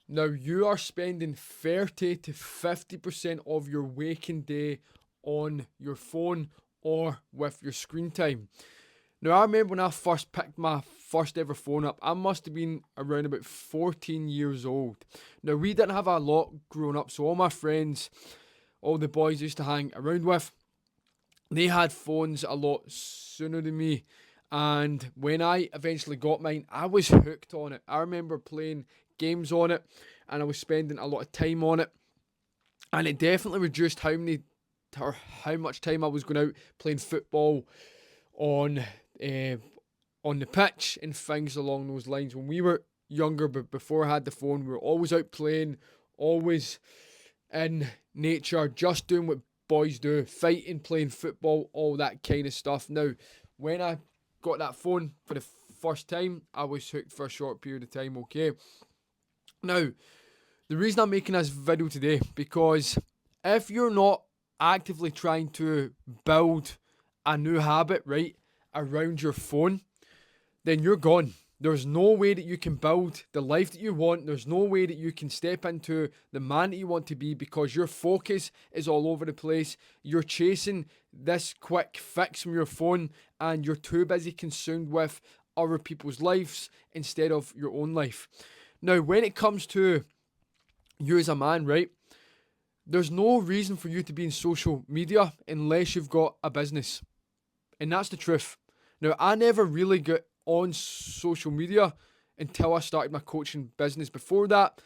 Now, you are spending 30 to 50% of your waking day on your phone or with your screen time. Now, I remember when I first picked my first ever phone up, I must have been around about 14 years old. Now, we didn't have a lot growing up, so all my friends, all the boys I used to hang around with, they had phones a lot sooner than me. And when I eventually got mine, I was hooked on it. I remember playing games on it and I was spending a lot of time on it. And it definitely reduced how much time I was going out playing football on uh, on the pitch and things along those lines. When we were younger, but before I had the phone, we were always out playing, always in nature, just doing what boys do, fighting, playing football, all that kind of stuff. Now, when I got that phone for the first time, I was hooked for a short period of time, okay? Now, the reason I'm making this video today, because if you're not actively trying to build a new habit, right, around your phone, then you're gone. There's no way that you can build the life that you want. There's no way that you can step into the man that you want to be because your focus is all over the place. You're chasing this quick fix from your phone and you're too busy consumed with other people's lives instead of your own life. Now, when it comes to you as a man, right, there's no reason for you to be in social media unless you've got a business. And that's the truth. Now, I never really got on social media until I started my coaching business. Before that,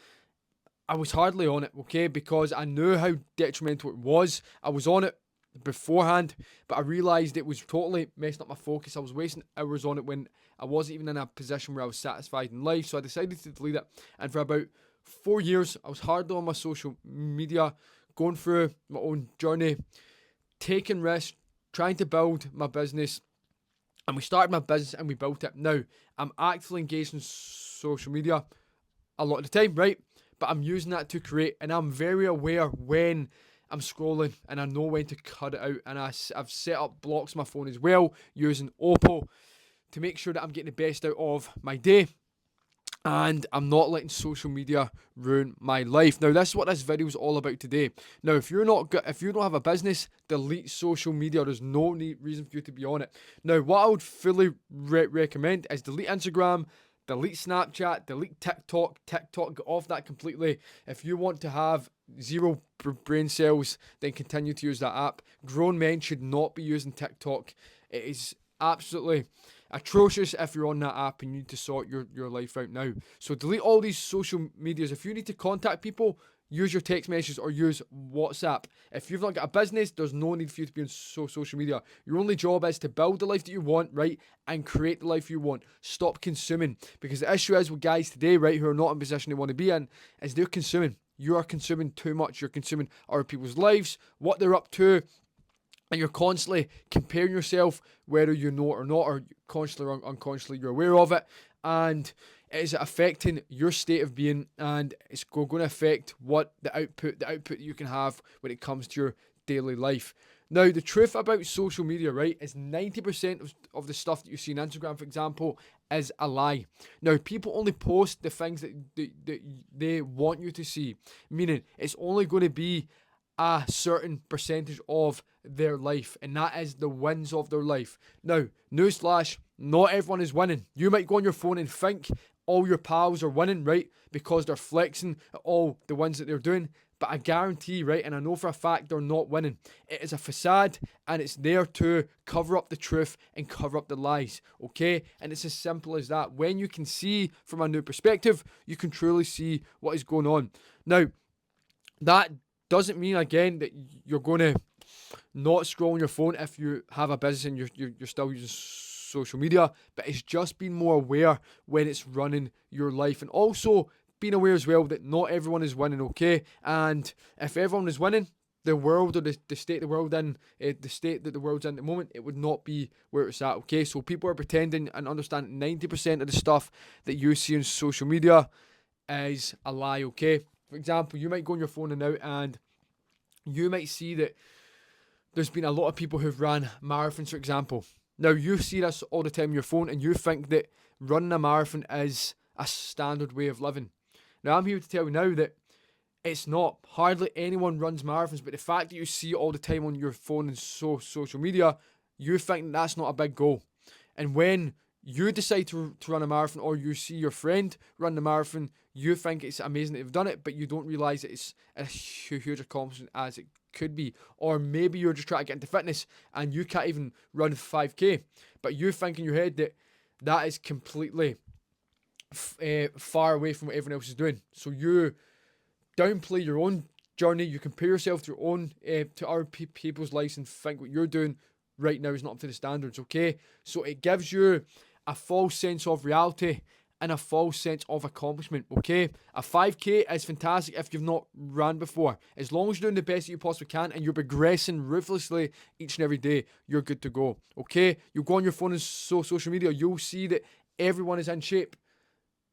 I was hardly on it, okay, because I knew how detrimental it was. I was on it beforehand, but I realised it was totally messing up my focus. I was wasting hours on it when I wasn't even in a position where I was satisfied in life, so I decided to delete it. And for about 4 years, I was hardly on my social media, going through my own journey, taking risks, trying to build my business. And we started my business and we built it. Now, I'm actively engaged in social media a lot of the time, right? But I'm using that to create, and I'm very aware when I'm scrolling and I know when to cut it out. And I've set up blocks on my phone as well using Oppo to make sure that I'm getting the best out of my day. And I'm not letting social media ruin my life. Now, this is what this video is all about today. Now, if you don't have a business, delete social media. There's no reason for you to be on it. Now, what I would fully recommend is delete Instagram, delete Snapchat, delete TikTok. TikTok, get off that completely. If you want to have zero brain cells, then continue to use that app. Grown men should not be using TikTok. It is absolutely atrocious if you're on that app and you need to sort your life out now. So delete all these social medias. If you need to contact people, use your text messages or use WhatsApp. If you've not got a business, there's no need for you to be on social media. Your only job is to build the life that you want, right, and create the life you want. Stop consuming. Because the issue is with guys today, right, who are not in a position they want to be in, is they're consuming. You are consuming too much. You're consuming other people's lives, what they're up to, and you're constantly comparing yourself, whether you know it or not, or consciously or unconsciously you're aware of it, and it is affecting your state of being, and it's going to affect what the output that you can have when it comes to your daily life. Now, the truth about social media, right, is 90% of the stuff that you see on Instagram, for example, is a lie. Now, people only post the things that they want you to see, meaning it's only going to be a certain percentage of their life, and that is the wins of their life. Now, newsflash, not everyone is winning. You might go on your phone and think all your pals are winning, right, because they're flexing at all the wins that they're doing, but I guarantee, right, and I know for a fact they're not winning. It is a facade, and it's there to cover up the truth and cover up the lies, okay? And it's as simple as that. When you can see from a new perspective, you can truly see what is going on. Now, that doesn't mean, again, that you're going to not scroll on your phone if you have a business and you're still using social media, but it's just being more aware when it's running your life, and also being aware as well that not everyone is winning, okay? And if everyone is winning, the world, or the state the world in, the state that the world's in at the moment, it would not be where it's at, okay? So people are pretending, and understand 90% of the stuff that you see on social media is a lie, okay? For example, you might go on your phone now and you might see that there's been a lot of people who've ran marathons, for example. Now, you see this all the time on your phone and you think that running a marathon is a standard way of living. Now, I'm here to tell you now that it's not. Hardly anyone runs marathons, but the fact that you see it all the time on your phone and social media, you think that's not a big goal. And when you decide to run a marathon, or you see your friend run the marathon, you think it's amazing that they've done it, but you don't realise that it's a huge accomplishment as it could be. Or maybe you're just trying to get into fitness and you can't even run 5k, but you think in your head that that is completely far away from what everyone else is doing. So you downplay your own journey, you compare yourself to your own to other people's lives and think what you're doing right now is not up to the standards, okay? So it gives you a false sense of reality and a false sense of accomplishment, okay? A 5k is fantastic if you've not ran before. As long as you're doing the best that you possibly can and you're progressing ruthlessly each and every day, you're good to go, okay? You go on your phone and social media, you'll see that everyone is in shape,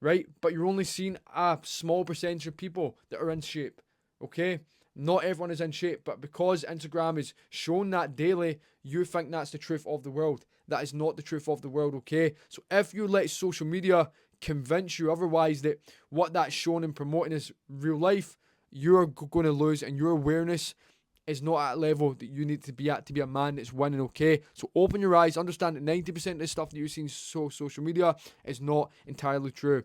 right? But you're only seeing a small percentage of people that are in shape, okay? Not everyone is in shape, but because Instagram is showing that daily, you think that's the truth of the world. That is not the truth of the world, okay? So if you let social media convince you otherwise that what that's showing and promoting is real life, you're going to lose, and your awareness is not at a level that you need to be at to be a man that's winning, okay? So open your eyes, understand that 90% of the stuff that you see in social media is not entirely true.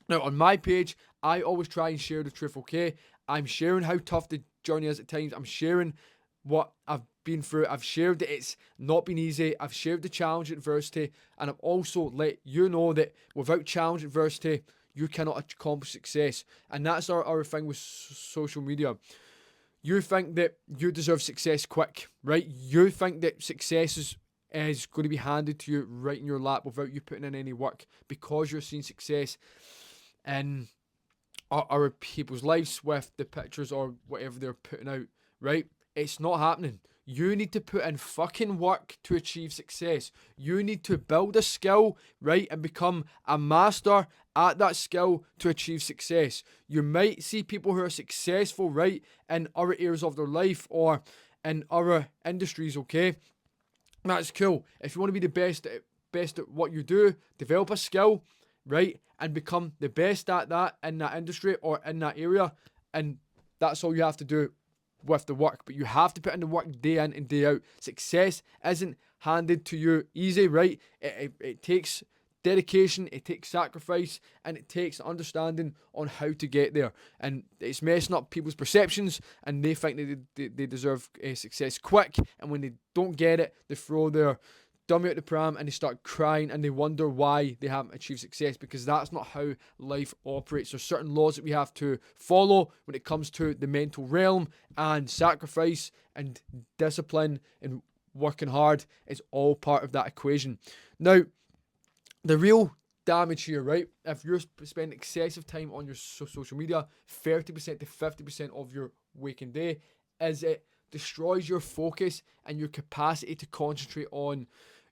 Now, on my page, I always try and share the truth, okay? I'm sharing how tough the journey is at times. I'm sharing what I've been through. I've shared that it's not been easy. I've shared the challenge, adversity, and I've also let you know that without challenge, adversity, you cannot accomplish success. And that's our thing with social media. You think that you deserve success quick, right? You think that success is going to be handed to you right in your lap without you putting in any work, because you're seeing success in other people's lives with the pictures or whatever they're putting out, right? It's not happening. You need to put in fucking work to achieve success. You need to build a skill, right, and become a master at that skill to achieve success. You might see people who are successful, right, in other areas of their life or in other industries, okay? That's cool. If you want to be the best at what you do, develop a skill, right, and become the best at that in that industry or in that area, and that's all you have to do with the work. But you have to put in the work day in and day out. Success isn't handed to you easy, right? It takes dedication, it takes sacrifice, and it takes understanding on how to get there. And it's messing up people's perceptions, and they think that they deserve success quick, and when they don't get it, they throw their dummy out the pram and they start crying and they wonder why they haven't achieved success, because that's not how life operates. There's certain laws that we have to follow when it comes to the mental realm, and sacrifice and discipline and working hard is all part of that equation. Now, the real damage here, right? If you're spending excessive time on your social media, 30% to 50% of your waking day, is it destroys your focus and your capacity to concentrate on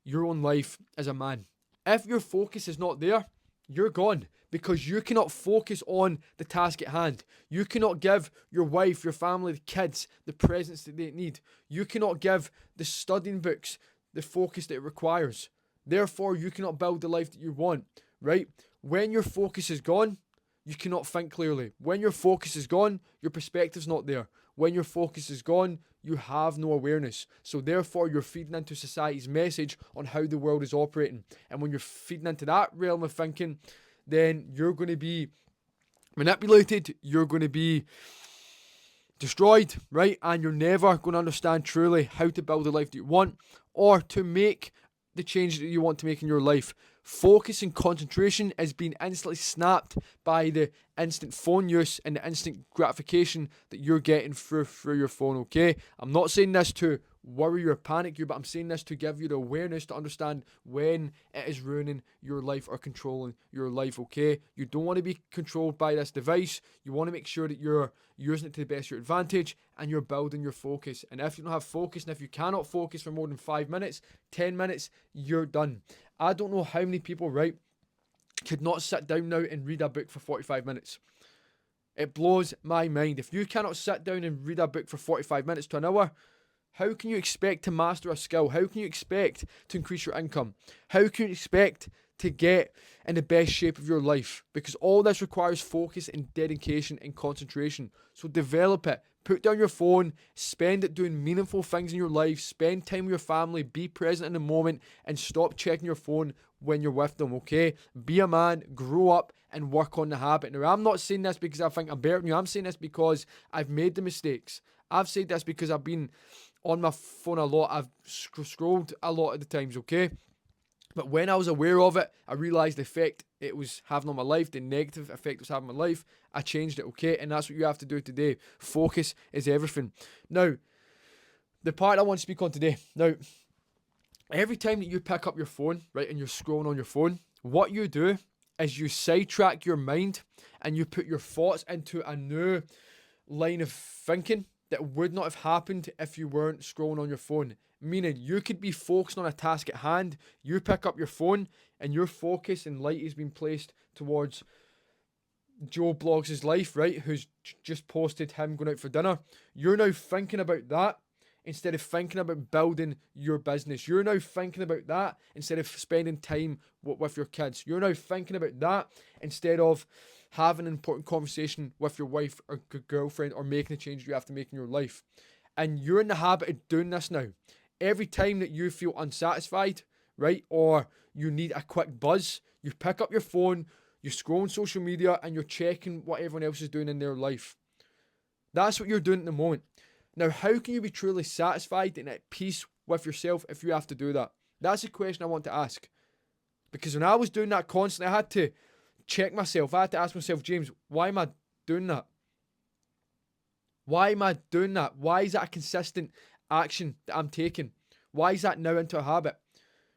your own life as a man. If your focus is not there, you're gone, because you cannot focus on the task at hand. You cannot give your wife, your family, the kids the presents that they need. You cannot give the studying books the focus that it requires. Therefore, you cannot build the life that you want, right? When your focus is gone, you cannot think clearly. When your focus is gone, your perspective's not there. When your focus is gone, you have no awareness. So therefore, you're feeding into society's message on how the world is operating. And when you're feeding into that realm of thinking, then you're going to be manipulated, you're going to be destroyed, right? And you're never going to understand truly how to build the life that you want, or to make the change that you want to make in your life. Focus and concentration is being instantly snapped by the instant phone use and the instant gratification that you're getting through your phone, okay? I'm not saying this to worry you or panic you, but I'm saying this to give you the awareness to understand when it is ruining your life or controlling your life, okay? You don't want to be controlled by this device. You want to make sure that you're using it to the best of your advantage and you're building your focus. And if you don't have focus, and if you cannot focus for more than 5 minutes, 10 minutes, you're done. I don't know how many people, right, could not sit down now and read a book for 45 minutes. It blows my mind. If you cannot sit down and read a book for 45 minutes to an hour, how can you expect to master a skill? How can you expect to increase your income? How can you expect to get in the best shape of your life, because all this requires focus and dedication and concentration. So develop it. Put down your phone, spend it doing meaningful things in your life, spend time with your family, be present in the moment, and stop checking your phone when you're with them, okay? Be a man, grow up, and work on the habit. Now, I'm not saying this because I think I'm better than you. I'm saying this because I've made the mistakes. I've said this because I've been on my phone a lot. I've scrolled a lot of the times, okay? But when I was aware of it, I realised the effect it was having on my life, the negative effect it was having on my life. I changed it, okay? And that's what you have to do today. Focus is everything. Now, the part I want to speak on today. Now, every time that you pick up your phone, right, and you're scrolling on your phone, what you do is you sidetrack your mind and you put your thoughts into a new line of thinking that would not have happened if you weren't scrolling on your phone. Meaning you could be focused on a task at hand, you pick up your phone, and your focus and light is being placed towards Joe Bloggs' life, right? Who's just posted him going out for dinner. You're now thinking about that instead of thinking about building your business. You're now thinking about that instead of spending time with your kids. You're now thinking about that instead of having an important conversation with your wife or girlfriend or making the changes you have to make in your life. And you're in the habit of doing this now. Every time that you feel unsatisfied, right, or you need a quick buzz, you pick up your phone, you scroll on social media, and you're checking what everyone else is doing in their life. That's what you're doing at the moment. Now, how can you be truly satisfied and at peace with yourself if you have to do that? That's a question I want to ask. Because when I was doing that constantly, I had to check myself. I had to ask myself, James, why am I doing that? Why am I doing that? Why is that a consistent action that I'm taking? Why is that now into a habit?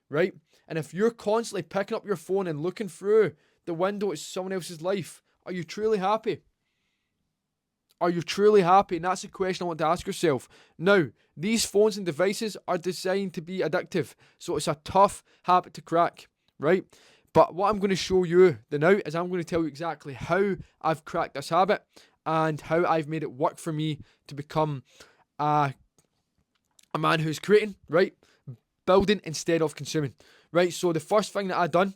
Right? And if you're constantly picking up your phone and looking through the window at someone else's life, are you truly happy? Are you truly happy? And that's the question I want to ask yourself. Now, these phones and devices are designed to be addictive. So it's a tough habit to crack, right? But what I'm going to show you now is I'm going to tell you exactly how I've cracked this habit and how I've made it work for me to become a man who's creating, right? Building instead of consuming, right? So the first thing that I done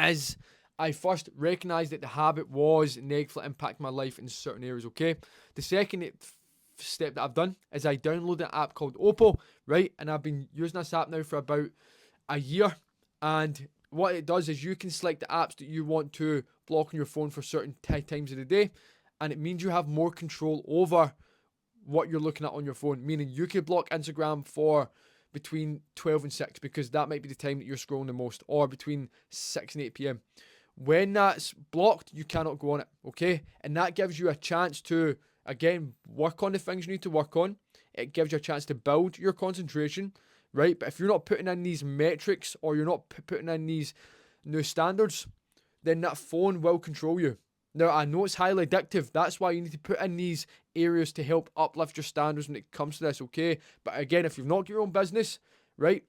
is I first recognised that the habit was negatively impacting my life in certain areas, okay? The second step that I've done is I downloaded an app called Oppo, right? And I've been using this app now for about a year. And what it does is you can select the apps that you want to block on your phone for certain times of the day. And it means you have more control over what you're looking at on your phone. Meaning you could block Instagram for between 12 and 6 because that might be the time that you're scrolling the most, or between 6 and 8 p.m. When that's blocked, you cannot go on it, okay? And that gives you a chance to, again, work on the things you need to work on. It gives you a chance to build your concentration, right? But if you're not putting in these metrics or you're not putting in these new standards, then that phone will control you. Now, I know it's highly addictive. That's why you need to put in these areas to help uplift your standards when it comes to this, okay? But again, if you've not got your own business, right,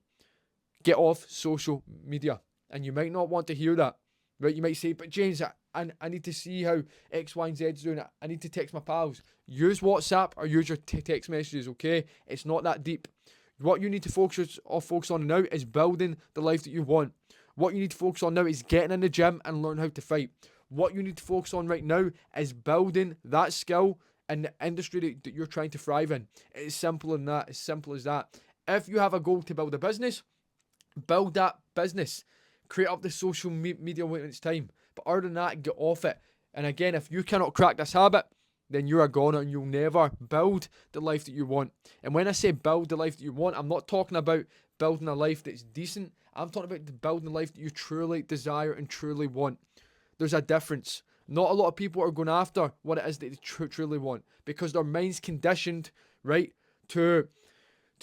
get off social media. And you might not want to hear that, right? You might say, but James, I need to see how X, Y, and Z is doing it. I need to text my pals. Use WhatsApp or use your text messages, okay? It's not that deep. What you need to focus on now is building the life that you want. What you need to focus on now is getting in the gym and learn how to fight. What you need to focus on right now is building that skill in the industry that you're trying to thrive in. It's simple as that. As simple as that. If you have a goal to build a business, build that business. Create up the social media when it's time. But other than that, get off it. And again, if you cannot crack this habit, then you're a goner and you'll never build the life that you want. And when I say build the life that you want, I'm not talking about building a life that's decent. I'm talking about building a life that you truly desire and truly want. There's a difference. Not a lot of people are going after what it is that they truly want because their mind's conditioned, right, to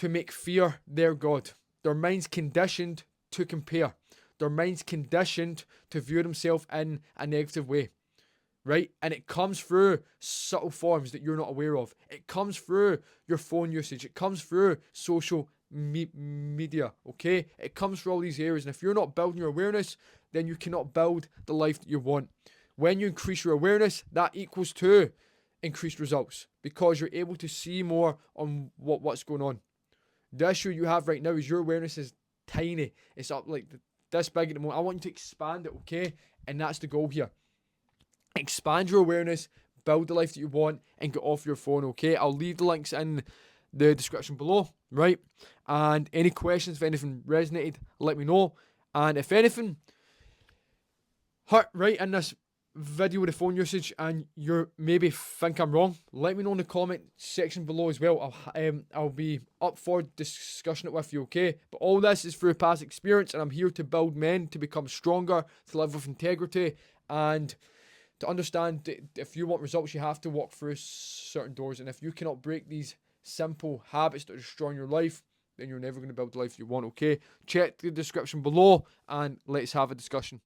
make fear their God. Their mind's conditioned to compare. Their mind's conditioned to view themselves in a negative way, right? And it comes through subtle forms that you're not aware of. It comes through your phone usage. It comes through social media, okay? It comes through all these areas. And if you're not building your awareness, then you cannot build the life that you want. When you increase your awareness, that equals to increased results because you're able to see more on what's going on. The issue you have right now is your awareness is tiny. It's up like this big at the moment. I want you to expand it, okay? And that's the goal here. Expand your awareness, build the life that you want, and get off your phone, okay? I'll leave the links in the description below, right? And any questions, if anything resonated, let me know. And if anything hurt right in this video with the phone usage and you're maybe think I'm wrong, let me know in the comment section below as well. I'll be up for discussing it with you, okay? But all this is through past experience, and I'm here to build men to become stronger, to live with integrity, and to understand that if you want results, you have to walk through certain doors. And if you cannot break these simple habits that are destroying your life, then you're never going to build the life you want, okay? Check the description below and let's have a discussion.